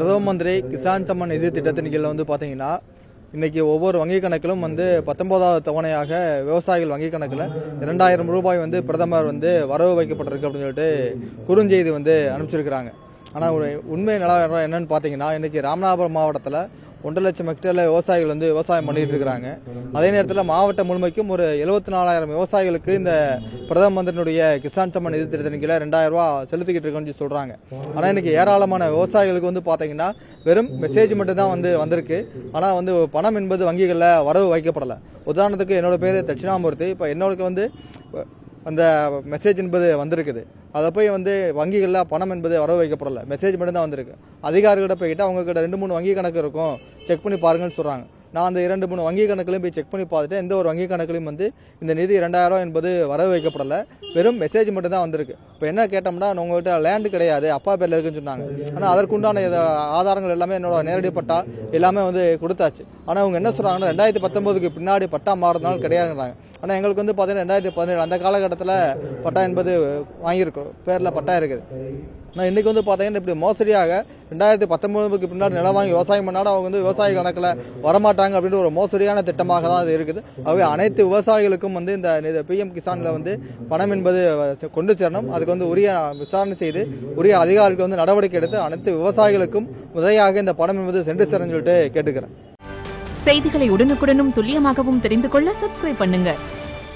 பிரதம மந்திரி கிசான் சம்மன் நிதி திட்டத்தின் கீழ பார்த்தீங்கன்னா இன்னைக்கு ஒவ்வொரு வங்கி கணக்கிலும் 19வது தவணையாக விவசாயிகள் வங்கி கணக்கில் 2000 ரூபாய் பிரதமர் வரவு வைக்கப்பட்டிருக்கு அப்படின்னு சொல்லிட்டு குறுஞ்செய்தி அனுப்பிச்சிருக்கிறாங்க. ஆனால் ஒரு உண்மை நிலவரம் என்னன்னு பார்த்தீங்கன்னா இன்னைக்கு ராமநாதபுரம் மாவட்டத்தில் 1 லட்சம் ஹெக்டேர்ல விவசாயிகள் விவசாயம் பண்ணிட்டு இருக்கிறாங்க. அதே நேரத்தில் மாவட்டம் முழுமைக்கும் ஒரு 74,000 விவசாயிகளுக்கு இந்த பிரதம மந்திரியினுடைய கிசான் சம்மன் நிதி திட்டத்தின் கீழே 2000 ரூபாய் செலுத்திக்கிட்டு இருக்குன்னு சொல்றாங்க. ஆனால் இன்னைக்கு ஏராளமான விவசாயிகளுக்கு பார்த்தீங்கன்னா வெறும் மெசேஜ் மட்டும் தான் வந்திருக்கு. ஆனால் பணம் என்பது வங்கிகளில் வரவு வைக்கப்படலை. உதாரணத்துக்கு என்னோட பேர் தட்சிணாமூர்த்தி. இப்போ என்னோட அந்த மெசேஜ் என்பது வந்திருக்குது. அதை போய் வங்கிகளில் பணம் என்பது வரவு வைக்கப்படலை, மெசேஜ் மட்டும் தான் வந்திருக்கு. அதிகாரிகிட்ட போய்கிட்டு அவங்க கிட்ட 2-3 வங்கி கணக்கு இருக்கும், செக் பண்ணி பாருங்கன்னு சொல்றாங்க. நான் அந்த 2-3 வங்கி கணக்குலையும் போய் செக் பண்ணி பார்த்துட்டு எந்த ஒரு வங்கி கணக்குலையும் இந்த நிதி 2000 ரூபாய் என்பது வரவு வைக்கப்படலை, வெறும் மெசேஜ் மட்டும் தான் வந்திருக்கு. இப்போ என்ன கேட்டோம்னா உங்கள்கிட்ட லேண்டு கிடையாது, அப்பா பேர்ல இருக்குன்னு சொன்னாங்க. ஆனால் அதற்குண்டான ஆதாரங்கள் எல்லாமே என்னோட நேரடி பட்டா எல்லாமே கொடுத்தாச்சு. ஆனால் அவங்க என்ன சொல்றாங்கன்னா 2019க்கு பின்னாடி பட்டா மாறுறதுனால கிடையாதுங்கிறாங்க. ஆனால் எங்களுக்கு பார்த்தீங்கன்னா 2017 அந்த காலகட்டத்தில் பட்டா என்பது வாங்கியிருக்கோம், பேரில் பட்டா இருக்குது. ஆனால் இன்னைக்கு பார்த்தீங்கன்னா இப்படி மோசடியாக 2019க்கு பின்னாடி நிலம் வாங்கி விவசாயம் பண்ணாலும் அவங்க விவசாய கணக்கில் வரமாட்டாங்க அப்படின்னு ஒரு மோசடியான திட்டமாக தான் அது இருக்குது. ஆகவே அனைத்து விவசாயிகளுக்கும் இந்த PM கிசான்ல பணம் என்பது கொண்டு சேரணும். அதுக்கு உரிய விசாரணை செய்து உரிய அதிகாரிகள் நடவடிக்கை எடுத்து அனைத்து விவசாயிகளுக்கும் முறையாக இந்த பணம் என்பது சென்று சேரன்னு சொல்லிட்டு கேட்டுக்கிறேன். செய்திகளை உடனுக்குடனும் துல்லியமாகவும் தெரிந்து கொள்ள சப்ஸ்கிரைப் பண்ணுங்க.